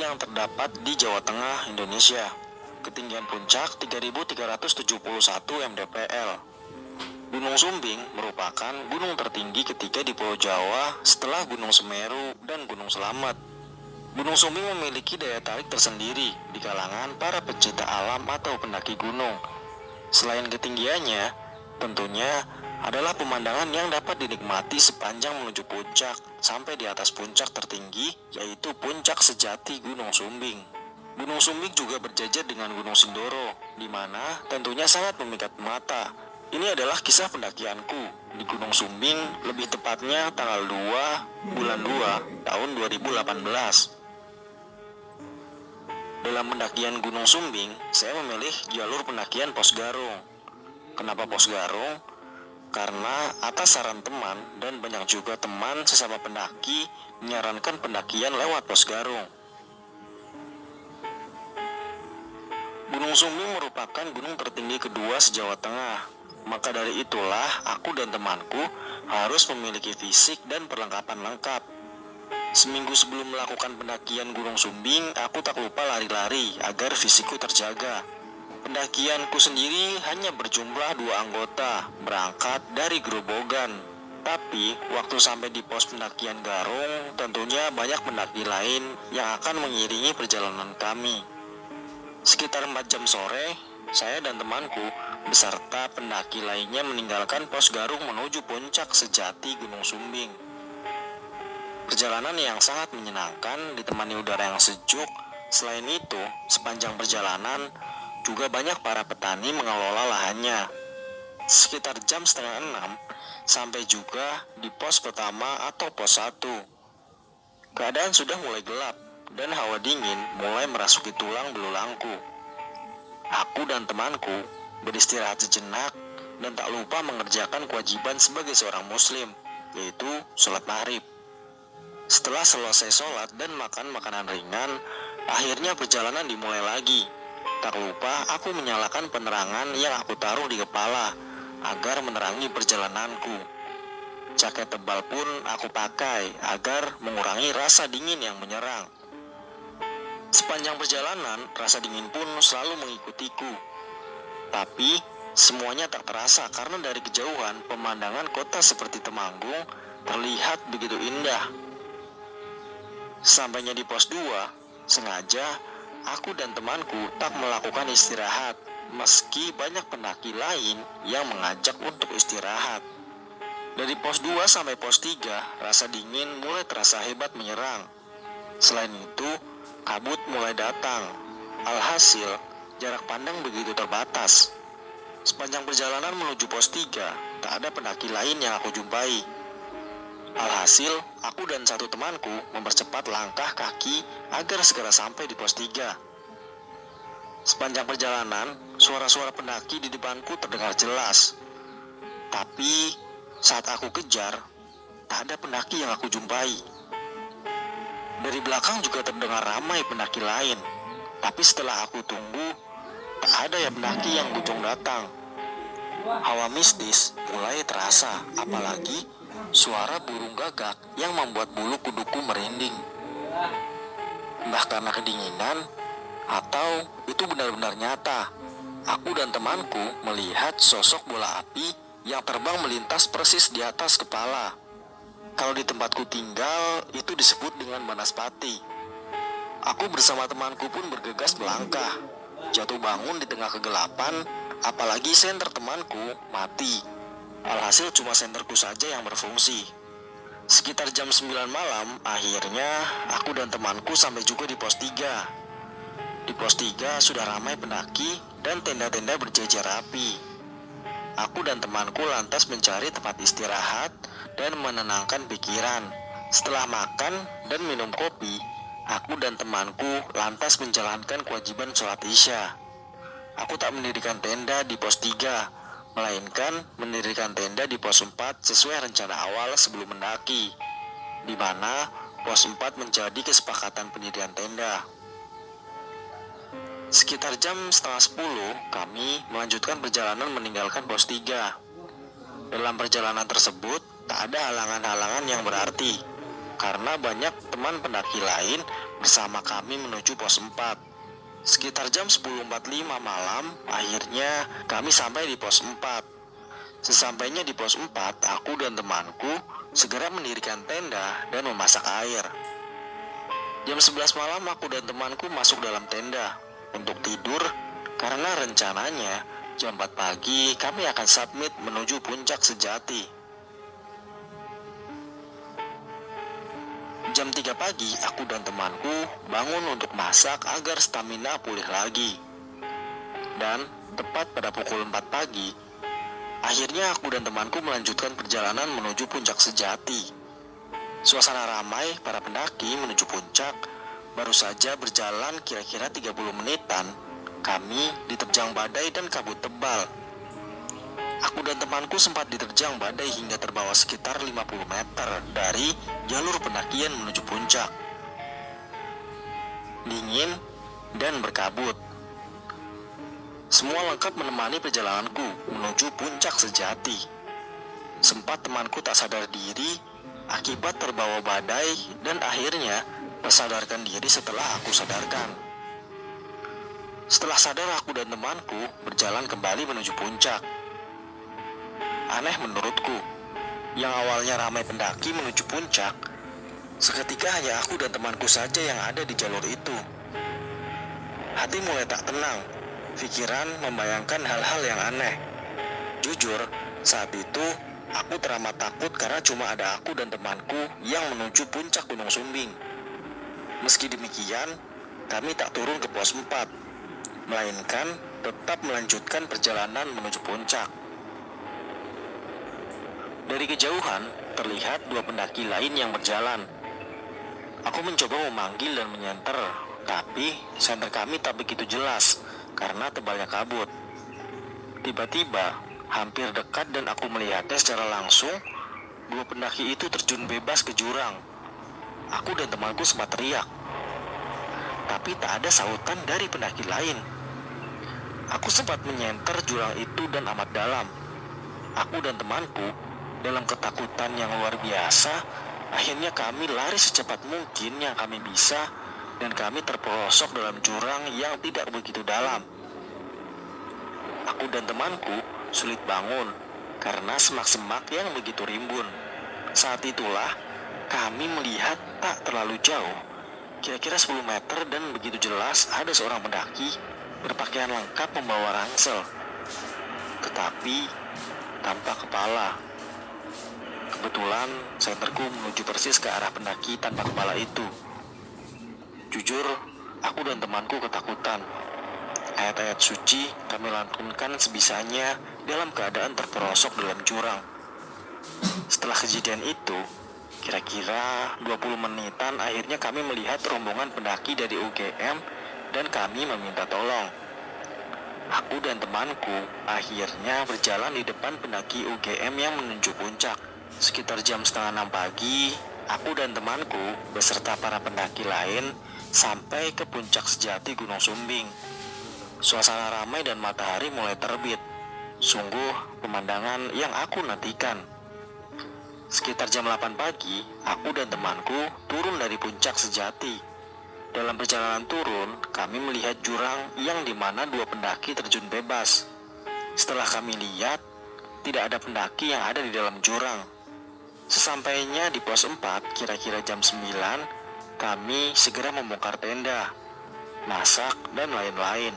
yang terdapat di Jawa Tengah, Indonesia. Ketinggian puncak 3.371 mdpl. Gunung Sumbing merupakan gunung tertinggi ketiga di Pulau Jawa setelah Gunung Semeru dan Gunung Selamet. Gunung Sumbing memiliki daya tarik tersendiri di kalangan para pecinta alam atau pendaki gunung. Selain ketinggiannya, tentunya adalah pemandangan yang dapat dinikmati sepanjang menuju puncak sampai di atas puncak tertinggi, yaitu puncak sejati Gunung Sumbing. Gunung Sumbing juga berjajar dengan Gunung Sindoro, di mana tentunya sangat memikat mata. Ini adalah kisah pendakianku di Gunung Sumbing, lebih tepatnya tanggal 2 bulan 2 tahun 2018. Dalam pendakian Gunung Sumbing, saya memilih jalur pendakian Pos Garung. Kenapa Pos Garung? Karena atas saran teman dan banyak juga teman sesama pendaki menyarankan pendakian lewat Pos Garung. Gunung Sumbing merupakan gunung tertinggi kedua se-Jawa Tengah. Maka dari itulah aku dan temanku harus memiliki fisik dan perlengkapan lengkap. Seminggu sebelum melakukan pendakian Gunung Sumbing, aku tak lupa lari-lari agar fisikku terjaga. Pendakianku sendiri hanya berjumlah 2 anggota, berangkat dari Grobogan. Tapi, waktu sampai di pos pendakian Garung, tentunya banyak pendaki lain yang akan mengiringi perjalanan kami. Sekitar 4 jam sore, saya dan temanku beserta pendaki lainnya meninggalkan Pos Garung menuju puncak sejati Gunung Sumbing. Perjalanan yang sangat menyenangkan ditemani udara yang sejuk. Selain itu, sepanjang perjalanan juga banyak para petani mengelola lahannya. Sekitar jam setengah 6 sampai juga di pos pertama atau pos 1. Keadaan sudah mulai gelap dan hawa dingin mulai merasuki tulang belulangku. Aku dan temanku beristirahat sejenak dan tak lupa mengerjakan kewajiban sebagai seorang muslim, yaitu sholat maghrib. Setelah selesai sholat dan makan makanan ringan, akhirnya perjalanan dimulai lagi. Tak lupa aku menyalakan penerangan yang aku taruh di kepala agar menerangi perjalananku. Jaket tebal pun aku pakai agar mengurangi rasa dingin yang menyerang. Sepanjang perjalanan, rasa dingin pun selalu mengikutiku. Tapi semuanya tak terasa karena dari kejauhan pemandangan kota seperti Temanggung terlihat begitu indah. Sampainya di pos 2, sengaja aku dan temanku tak melakukan istirahat meski banyak pendaki lain yang mengajak untuk istirahat. Dari pos 2 sampai pos 3, rasa dingin mulai terasa hebat menyerang. Selain itu, kabut mulai datang. Alhasil, jarak pandang begitu terbatas. Sepanjang perjalanan menuju pos 3, tak ada pendaki lain yang aku jumpai. Alhasil, aku dan satu temanku mempercepat langkah kaki agar segera sampai di pos 3. Sepanjang perjalanan, suara-suara pendaki di depanku terdengar jelas. Tapi, saat aku kejar, tak ada pendaki yang aku jumpai. Dari belakang juga terdengar ramai pendaki lain. Tapi setelah aku tunggu, tak ada ya pendaki yang kunjung datang. Hawa mistis mulai terasa, apalagi suara burung gagak yang membuat bulu kuduku merinding. Entah karena kedinginan atau itu benar-benar nyata, aku dan temanku melihat sosok bola api yang terbang melintas persis di atas kepala. Kalau di tempatku tinggal, itu disebut dengan banaspati. Aku bersama temanku pun bergegas melangkah. Jatuh bangun di tengah kegelapan, apalagi senter temanku mati. Alhasil cuma senterku saja yang berfungsi. Sekitar jam 9 malam, akhirnya aku dan temanku sampai juga di pos 3. Di pos 3 sudah ramai pendaki dan tenda-tenda berjejer rapi. Aku dan temanku lantas mencari tempat istirahat dan menenangkan pikiran. Setelah makan dan minum kopi, aku dan temanku lantas menjalankan kewajiban sholat Isya. Aku tak mendirikan tenda di pos 3, melainkan mendirikan tenda di pos 4 sesuai rencana awal sebelum mendaki, di mana pos 4 menjadi kesepakatan pendirian tenda. Sekitar jam setengah 10, kami melanjutkan perjalanan meninggalkan pos 3. Dalam perjalanan tersebut, tak ada halangan-halangan yang berarti, karena banyak teman pendaki lain bersama kami menuju pos 4. Sekitar jam 10.45 malam, akhirnya kami sampai di pos 4. Sesampainya di pos 4, aku dan temanku segera mendirikan tenda dan memasak air. Jam 11 malam aku dan temanku masuk dalam tenda untuk tidur karena rencananya jam 4 pagi kami akan submit menuju puncak sejati. Jam 3 pagi aku dan temanku bangun untuk masak agar stamina pulih lagi. Dan tepat pada pukul 4 pagi, akhirnya aku dan temanku melanjutkan perjalanan menuju puncak sejati. Suasana ramai para pendaki menuju puncak. Baru saja berjalan kira-kira 30 menitan, kami diterjang badai dan kabut tebal. Aku dan temanku sempat diterjang badai hingga terbawa sekitar 50 meter dari jalur pendakian menuju puncak. Dingin dan berkabut. Semua lengkap menemani perjalananku menuju puncak sejati. Sempat temanku tak sadar diri akibat terbawa badai dan akhirnya tersadarkan diri setelah aku sadarkan. Setelah sadar, aku dan temanku berjalan kembali menuju puncak. Aneh menurutku, yang awalnya ramai pendaki menuju puncak, seketika hanya aku dan temanku saja yang ada di jalur itu. Hati mulai tak tenang, pikiran membayangkan hal-hal yang aneh. Jujur, saat itu aku teramat takut karena cuma ada aku dan temanku yang menuju puncak Gunung Sumbing. Meski demikian, kami tak turun ke pos 4, melainkan tetap melanjutkan perjalanan menuju puncak. Dari kejauhan, terlihat dua pendaki lain yang berjalan. Aku mencoba memanggil dan menyenter, tapi senter kami tak begitu jelas karena tebalnya kabut. Tiba-tiba, hampir dekat dan aku melihatnya secara langsung, dua pendaki itu terjun bebas ke jurang. Aku dan temanku sempat teriak, tapi tak ada sautan dari pendaki lain. Aku sempat menyenter jurang itu dan amat dalam. Aku dan temanku dalam ketakutan yang luar biasa, akhirnya kami lari secepat mungkin yang kami bisa dan kami terperosok dalam jurang yang tidak begitu dalam. Aku dan temanku sulit bangun karena semak-semak yang begitu rimbun. Saat itulah kami melihat tak terlalu jauh, kira-kira 10 meter, dan begitu jelas ada seorang pendaki berpakaian lengkap membawa ransel, tetapi tanpa kepala. Kebetulan senterku menuju persis ke arah pendaki tanpa kepala itu. Jujur, aku dan temanku ketakutan. Ayat-ayat suci kami lantunkan sebisanya dalam keadaan terperosok dalam jurang. Setelah kejadian itu, kira-kira 20 menitan, akhirnya kami melihat rombongan pendaki dari UGM dan kami meminta tolong. Aku dan temanku akhirnya berjalan di depan pendaki UGM yang menuju puncak. Sekitar jam 5:30 pagi, aku dan temanku beserta para pendaki lain sampai ke puncak sejati Gunung Sumbing. Suasana ramai dan matahari mulai terbit. Sungguh pemandangan yang aku nantikan. Sekitar jam 8 pagi, aku dan temanku turun dari puncak sejati. Dalam perjalanan turun, kami melihat jurang yang dimana dua pendaki terjun bebas. Setelah kami lihat, tidak ada pendaki yang ada di dalam jurang. Sesampainya di pos 4, kira-kira jam 9, kami segera membongkar tenda, masak, dan lain-lain.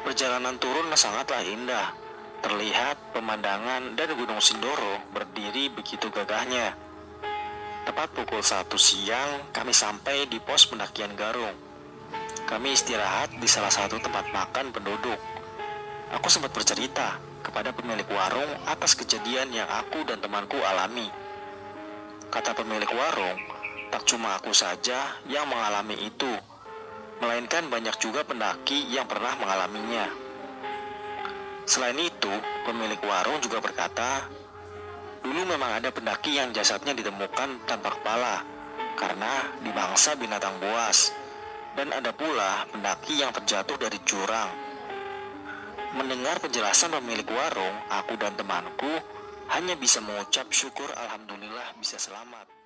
Perjalanan turun sangatlah indah. Terlihat pemandangan dan Gunung Sindoro berdiri begitu gagahnya. Tepat pukul 1 siang, kami sampai di pos pendakian Garung. Kami istirahat di salah satu tempat makan penduduk. Aku sempat bercerita kepada pemilik warung atas kejadian yang aku dan temanku alami. Kata pemilik warung, tak cuma aku saja yang mengalami itu, melainkan banyak juga pendaki yang pernah mengalaminya. Selain itu, pemilik warung juga berkata, dulu memang ada pendaki yang jasadnya ditemukan tanpa kepala karena dimangsa binatang buas, dan ada pula pendaki yang terjatuh dari jurang. Mendengar penjelasan pemilik warung, aku dan temanku hanya bisa mengucap syukur alhamdulillah bisa selamat.